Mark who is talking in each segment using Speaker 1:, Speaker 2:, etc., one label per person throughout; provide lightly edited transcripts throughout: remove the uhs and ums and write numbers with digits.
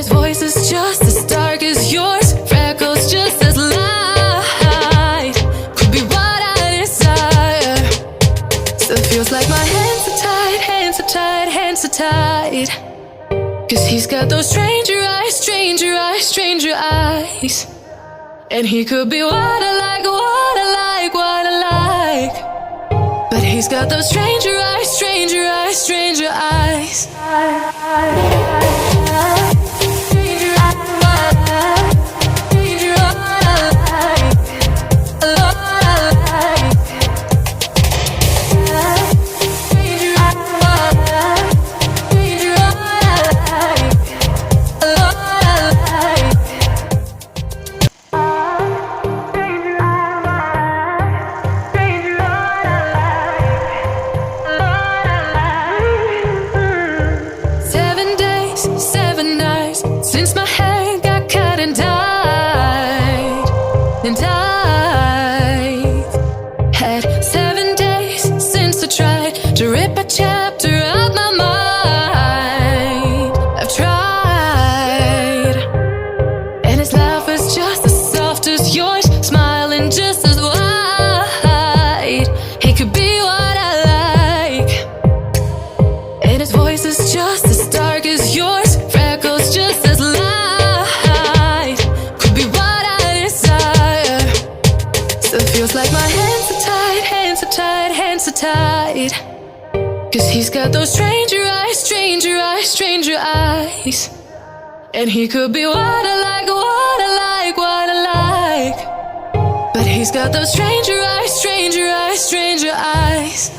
Speaker 1: his voice is just as dark as yours, freckles just as light. Could be what I desire. Still feels like my hands are tied, hands are tied, hands are tied. 'Cause he's got those stranger eyes, stranger eyes, stranger eyes. And he could be what I like, what I like, what I like. But he's got those stranger eyes, stranger eyes, stranger eyes. Cause he's got those stranger eyes, stranger eyes, stranger eyes. And he could be what I like, what I like, what I like. But he's got those stranger eyes, stranger eyes, stranger eyes.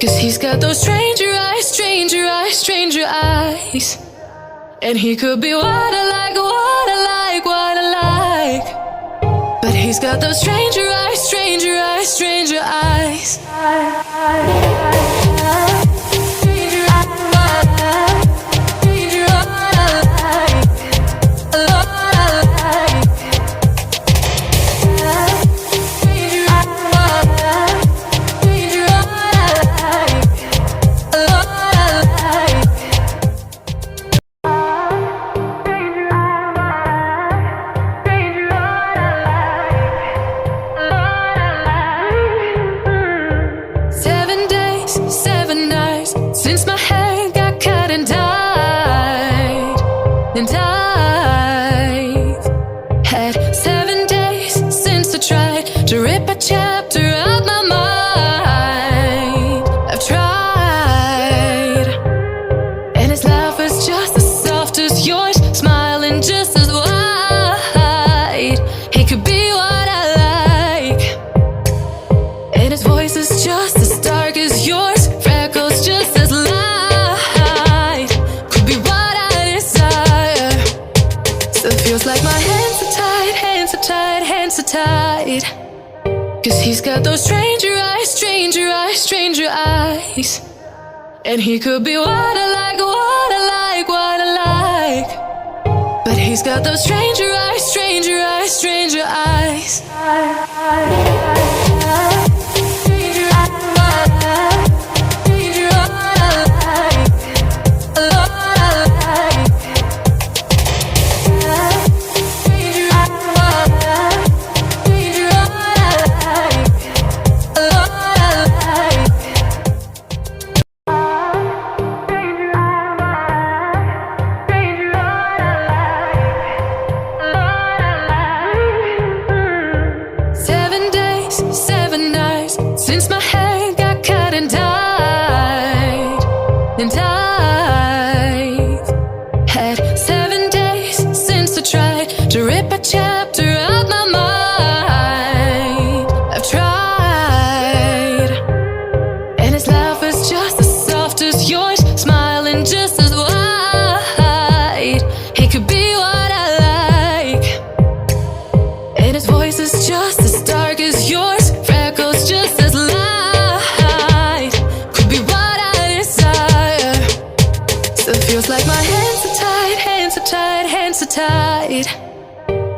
Speaker 1: Cause he's got those stranger eyes, stranger eyes, stranger eyes. And he could be what I like, what I like, what I like. But he's got those stranger eyes, stranger eyes, stranger eyes. Cause he's got those stranger eyes, stranger eyes, stranger eyes. And he could be what I like, what I like, what I like. But he's got those stranger eyes, stranger eyes, stranger eyes. rip a chapter out my mind. I've tried, and his laugh is just as soft as yours, smiling just as wide. He could be what I like, and his voice is just as dark as yours, freckles just as light. Could be what I desire. Still feels like my hands are tied, hands are tied, hands are tied.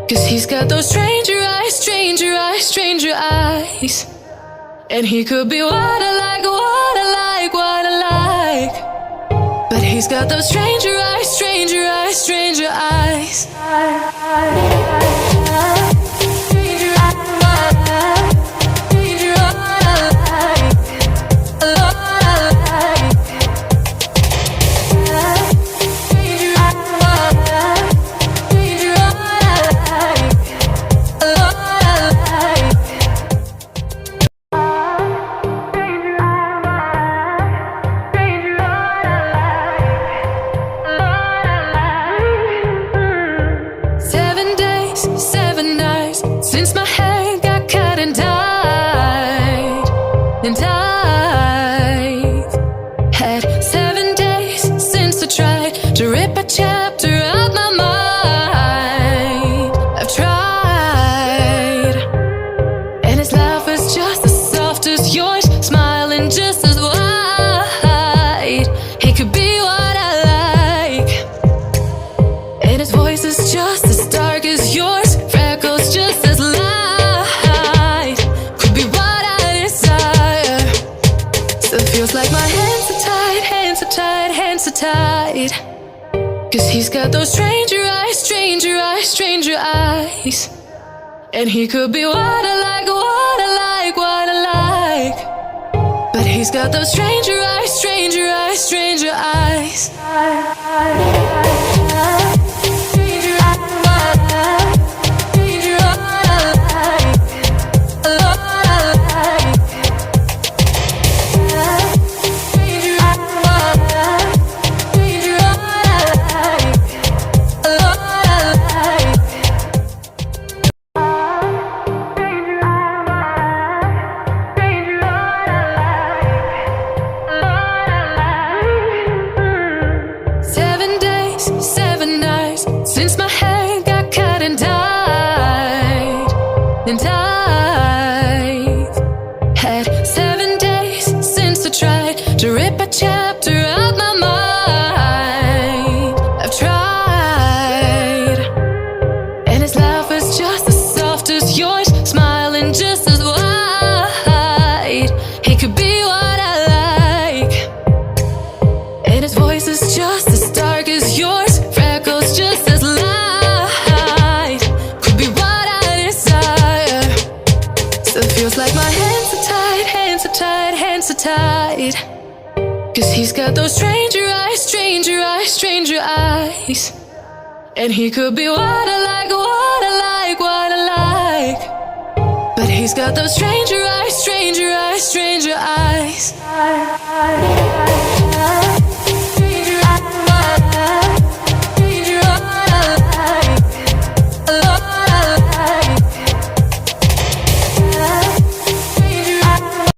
Speaker 1: 'Cause he's got those stranger eyes, stranger eyes, stranger eyes. And he could be what I like, what I like, what I like. But he's got those stranger eyes, stranger eyes, stranger eyes. Since my hair got cut and dyed, and I've had 7 days since I tried to rip a chapter out my mind. I've tried, and his laugh is just as soft as yours, smiling just as wide. He could be what I like, and his voice is just as dark as yours, freckles just as light. Could be what I desire. Still feels like my hands are tied, hands are tied, hands are tied. 'Cause he's got those stranger eyes, stranger eyes, stranger eyes. And he could be what I like, what I like, what I like. But he's got those stranger eyes, stranger eyes, stranger eyes. Since my hair got cut and dyed, and I've had 7 days since I tried to rip a chapter out my mind. I've tried, and his laugh is just as soft as yours, smiling just as wide. He could be what I like, and his voice is just as dark as yours, freckles just as light. Could be what I desire. Still feels like my hands are tied, hands are tied, hands are tied. 'Cause he's got those stranger eyes, stranger eyes, stranger eyes. And he could be what I like, what I like, what I like. But he's got those stranger eyes, stranger eyes, stranger eyes.